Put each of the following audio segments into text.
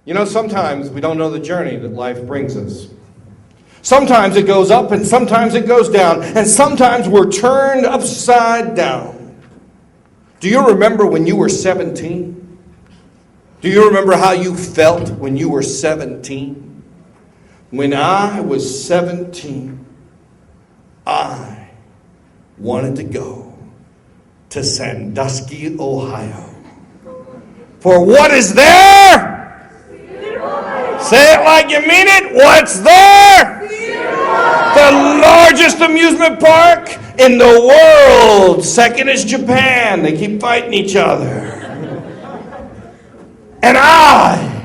You know, sometimes we don't know the journey that life brings us. Sometimes it goes up and sometimes it goes down. And sometimes we're turned upside down. Do you remember when you were 17? Do you remember how you felt when you were 17? When I was 17, I wanted to go to Sandusky, Ohio. For what is there? Say it like you mean it. What's there? The largest amusement park in the world. Second is Japan. They keep fighting each other. And I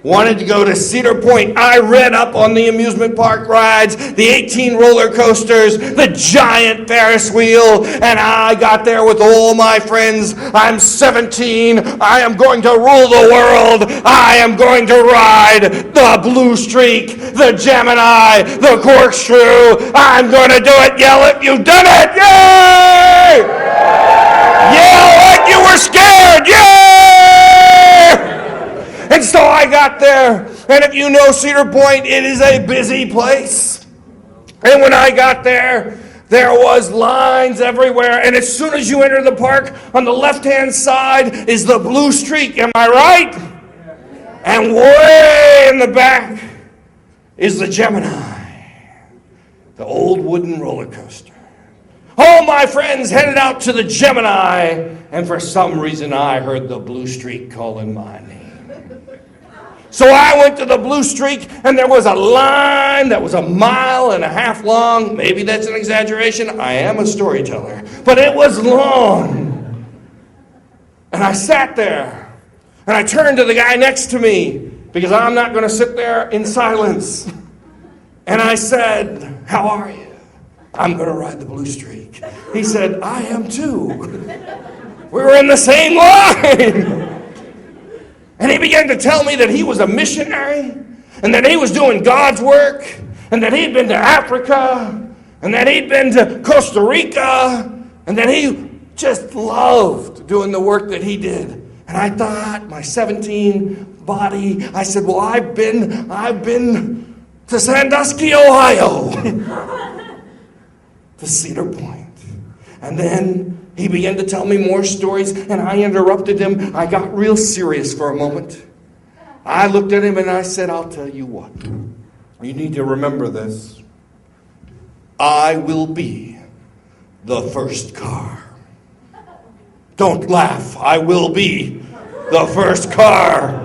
wanted to go to Cedar Point. I read up on the amusement park rides, the 18 roller coasters, the giant Ferris wheel, and I got there with all my friends. I'm 17. I am going to rule the world. I am going to ride the Blue Streak, the Gemini, the Corkscrew. I'm going to do it. Yell if you've done it. Yay! Yell like you were scared. Yay! And so I got there, and if you know Cedar Point, it is a busy place. And when I got there, there was lines everywhere. And as soon as you enter the park, on the left-hand side is the Blue Streak. Am I right? And way in the back is the Gemini, the old wooden roller coaster. All my friends headed out to the Gemini, and for some reason I heard the Blue Streak calling my name. So I went to the Blue Streak, and there was a line that was 1.5 miles long. Maybe that's an exaggeration. I am a storyteller. But it was long. And I sat there, and I turned to the guy next to me, because I'm not going to sit there in silence. And I said, "How are you?" "I'm going to ride the Blue Streak." He said, "I am too." We were in the same line. And he began to tell me that he was a missionary, and that he was doing God's work, and that he'd been to Africa, and that he'd been to Costa Rica, and that he just loved doing the work that he did. And I thought, my 17 body, I said, "Well, I've been to Sandusky, Ohio." To Cedar Point. And then he began to tell me more stories, and I interrupted him. I got real serious for a moment. I looked at him and I said, "I'll tell you what. You need to remember this. I will be the first car." Don't laugh. I will be the first car.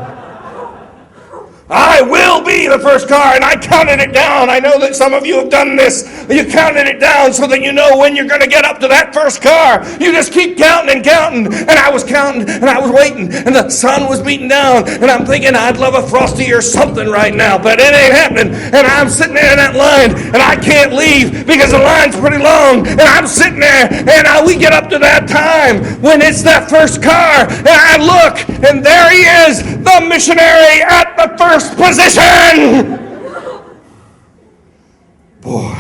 I will be the first car, and I counted it down. I know that some of you have done this. You counted it down so that you know when you're going to get up to that first car. You just keep counting and counting. And I was counting, and I was waiting, and the sun was beating down, and I'm thinking I'd love a Frosty or something right now, but it ain't happening. And I'm sitting there in that line, and I can't leave because the line's pretty long. And I'm sitting there, and we get up to that time when it's that first car, and I look, and there he is, the missionary at the first position. Boy,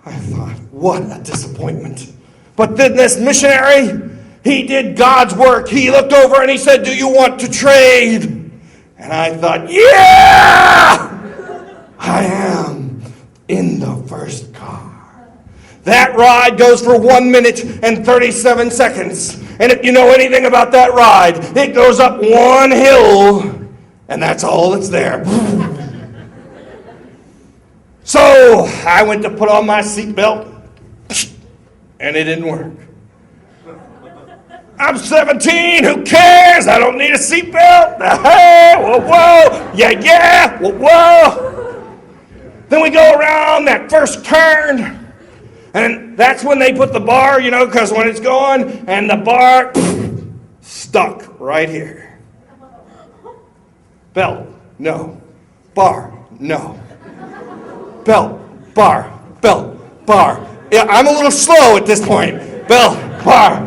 I thought, what a disappointment. But then this missionary, he did God's work. He looked over and he said, "Do you want to trade?" And I thought, yeah, I am in the first car. That ride goes for 1 minute and 37 seconds. And if you know anything about that ride, it goes up one hill, and that's all that's there. So I went to put on my seatbelt, and it didn't work. I'm 17, who cares? I don't need a seatbelt. Hey, whoa, whoa, yeah, whoa, whoa. Then we go around that first turn, and that's when they put the bar, because when it's going, and the bar stuck right here. Belt, no. Bar, no. Belt, bar, belt, bar. Yeah, I'm a little slow at this point. Belt, bar,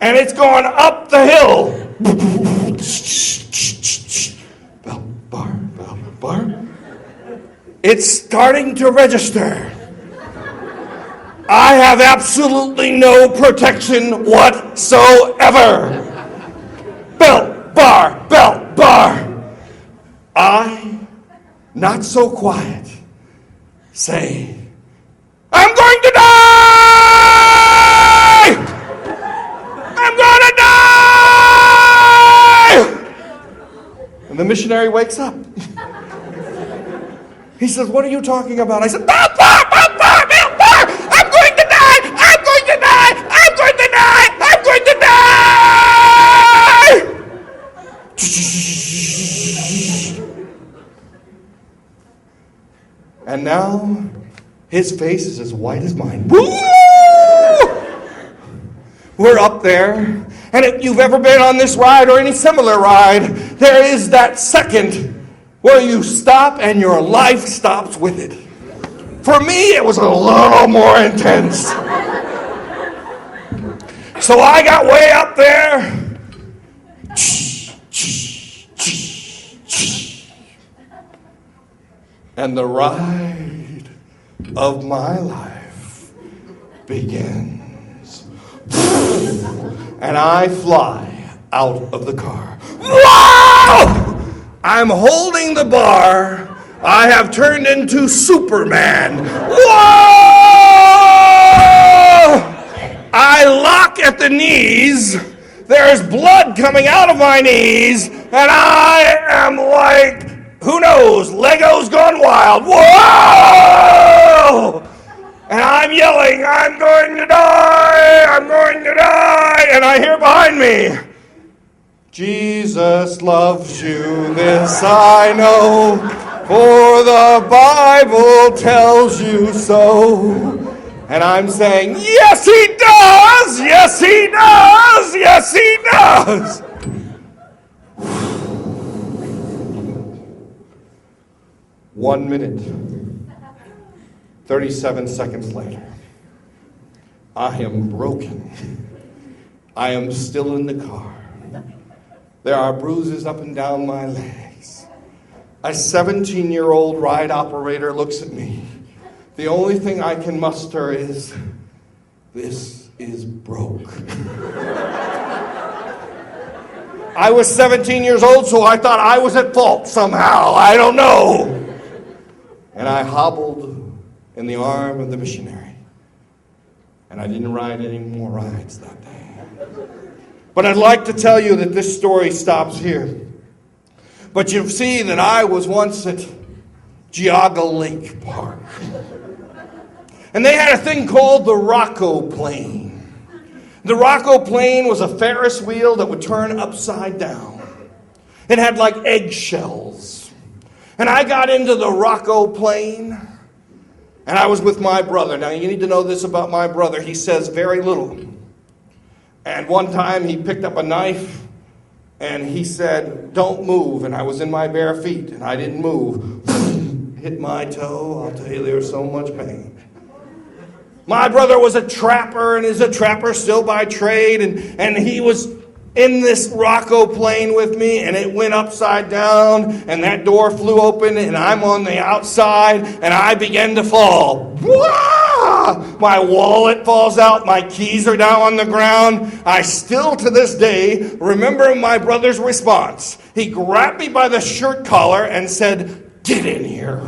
and it's going up the hill. Belt, bar. It's starting to register. I have absolutely no protection whatsoever. Belt, bar, belt, bar. I, not so quiet, say, I'm going to die! I'm going to die! And the missionary wakes up. He says, what are you talking about? I said, belt, bar, belt, bar, belt, bar! I'm going to die! I'm going to die! I'm going to die! I'm going to die! And now, his face is as white as mine. Woo! We're up there, and if you've ever been on this ride or any similar ride, there is that second where you stop and your life stops with it. For me, it was a little more intense. So I got way up there. And the ride of my life begins. And I fly out of the car. Whoa! I'm holding the bar. I have turned into Superman. Whoa! I lock at the knees. There's blood coming out of my knees. And I am like, who knows, Legos gone wild. Whoa! And I'm yelling, I'm going to die. I'm going to die. And I hear behind me, Jesus loves you, this I know, for the Bible tells you so. And I'm saying, yes, he does! Yes, he does! Yes, he does! 1 minute, 37 seconds later, I am broken. I am still in the car. There are bruises up and down my legs. A 17-year-old ride operator looks at me. The only thing I can muster is, this is broke. I was 17 years old, so I thought I was at fault somehow. I don't know. And I hobbled in the arm of the missionary. And I didn't ride any more rides that day. But I'd like to tell you that this story stops here. But you see that I was once at Geauga Lake Park. And they had a thing called the Rocco Plane. The Rocco Plane was a Ferris wheel that would turn upside down. It had like eggshells. And I got into the Rocco Plane, and I was with my brother. Now, you need to know this about my brother. He says very little. And one time he picked up a knife, and he said, don't move. And I was in my bare feet, and I didn't move. Hit my toe. I'll tell you, there's so much pain. My brother was a trapper, and is a trapper still by trade, and he was in this Rocco Plane with me, and it went upside down, and that door flew open, and I'm on the outside, and I began to fall. Wah! My wallet falls out, my keys are down on the ground. I still, to this day, remember my brother's response. He grabbed me by the shirt collar and said, get in here.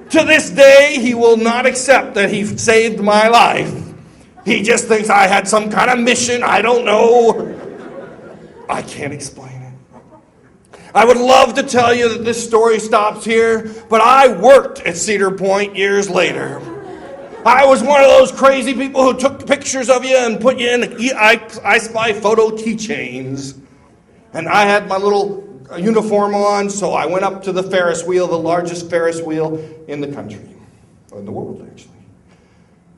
To this day, he will not accept that he saved my life. He just thinks I had some kind of mission. I don't know. I can't explain it. I would love to tell you that this story stops here, but I worked at Cedar Point years later. I was one of those crazy people who took pictures of you and put you in I Spy photo keychains. And I had my little uniform on, so I went up to the Ferris wheel, the largest Ferris wheel in the country, or in the world, actually.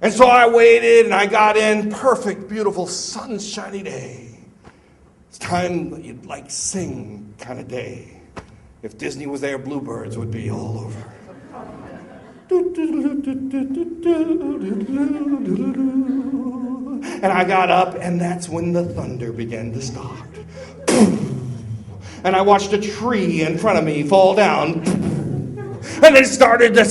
And so I waited, and I got in. Perfect, beautiful, sunshiny day. It's time that you'd like sing kind of day. If Disney was there, bluebirds would be all over. And I got up, and that's when the thunder began to start. And I watched a tree in front of me fall down. And it started to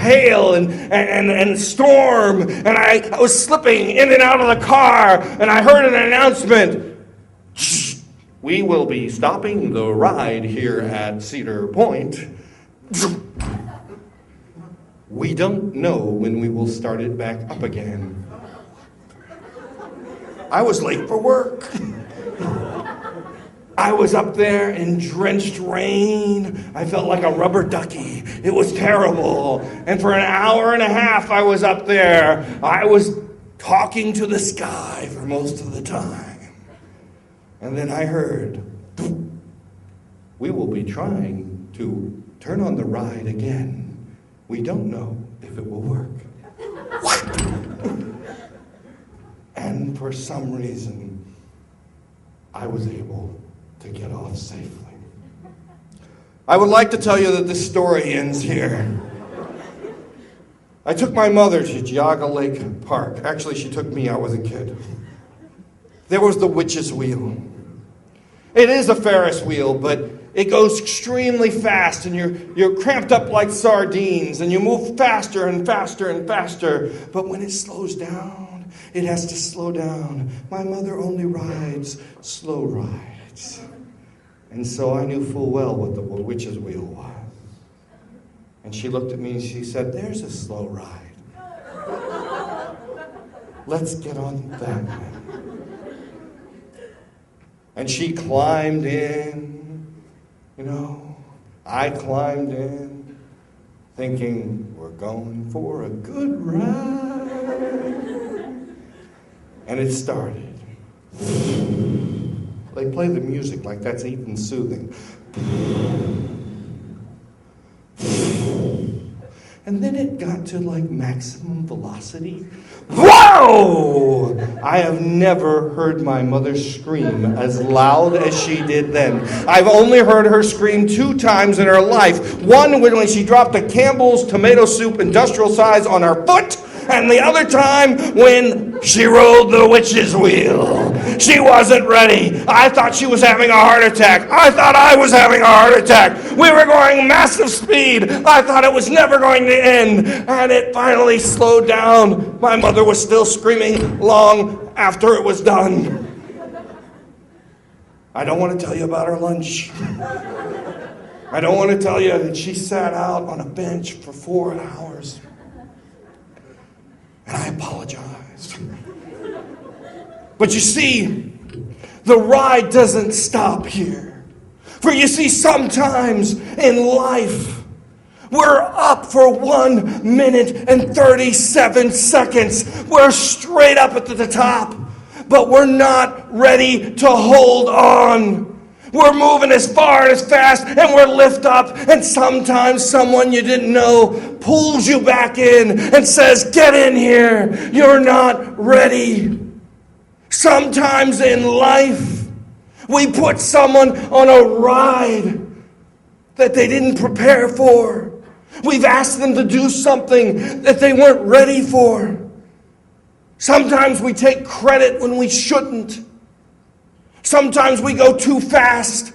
hail and storm, and I was slipping in and out of the car, and I heard an announcement. We will be stopping the ride here at Cedar Point. We don't know when we will start it back up again. I was late for work. I was up there in drenched rain. I felt like a rubber ducky. It was terrible. And for an hour and a half I was up there. I was talking to the sky for most of the time. And then I heard, we will be trying to turn on the ride again. We don't know if it will work. What? And for some reason, I was able to get off safely. I would like to tell you that this story ends here. I took my mother to Geauga Lake Park. Actually, she took me. I was a kid. There was the witch's wheel. It is a Ferris wheel, but it goes extremely fast, and you're cramped up like sardines, and you move faster and faster and faster. But when it slows down, it has to slow down. My mother only rides slow rides. And so I knew full well what the witch's wheel was. And she looked at me and she said, there's a slow ride. Let's get on that one. And she climbed in, I climbed in, thinking we're going for a good ride. And it started. They play the music like that's even soothing. And then it got to like maximum velocity. Whoa! I have never heard my mother scream as loud as she did then. I've only heard her scream 2 times in her life. One when she dropped a Campbell's tomato soup industrial size on her foot, and the other time when she rode the witch's wheel. She wasn't ready. I thought she was having a heart attack. I thought I was having a heart attack. We were going massive speed. I thought it was never going to end. And it finally slowed down. My mother was still screaming long after it was done. I don't want to tell you about her lunch. I don't want to tell you that she sat out on a bench for 4 hours. And I apologized. But you see, the ride doesn't stop here. For you see, sometimes in life, we're up for 1 minute and 37 seconds. We're straight up at the top, but we're not ready to hold on. We're moving as far and as fast, and we're lift up, and sometimes someone you didn't know pulls you back in and says, get in here, you're not ready. Sometimes in life, we put someone on a ride that they didn't prepare for. We've asked them to do something that they weren't ready for. Sometimes we take credit when we shouldn't. Sometimes we go too fast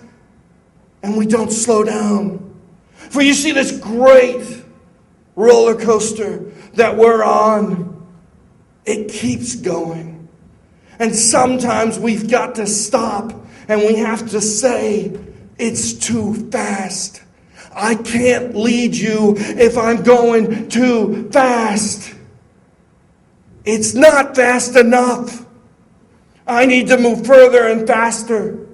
and we don't slow down. For you see, this great roller coaster that we're on, it keeps going. And sometimes we've got to stop and we have to say, it's too fast. I can't lead you if I'm going too fast. It's not fast enough. I need to move further and faster.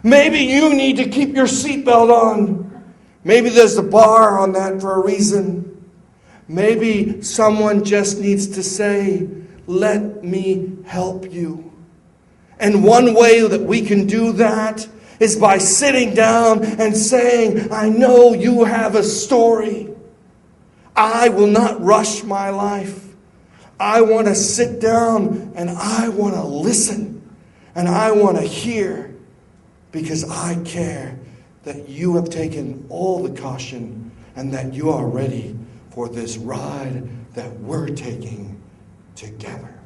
Maybe you need to keep your seatbelt on. Maybe there's a bar on that for a reason. Maybe someone just needs to say, let me help you. And one way that we can do that is by sitting down and saying, I know you have a story. I will not rush my life. I want to sit down and I want to listen. And I want to hear, because I care that you have taken all the caution and that you are ready for this ride that we're taking together.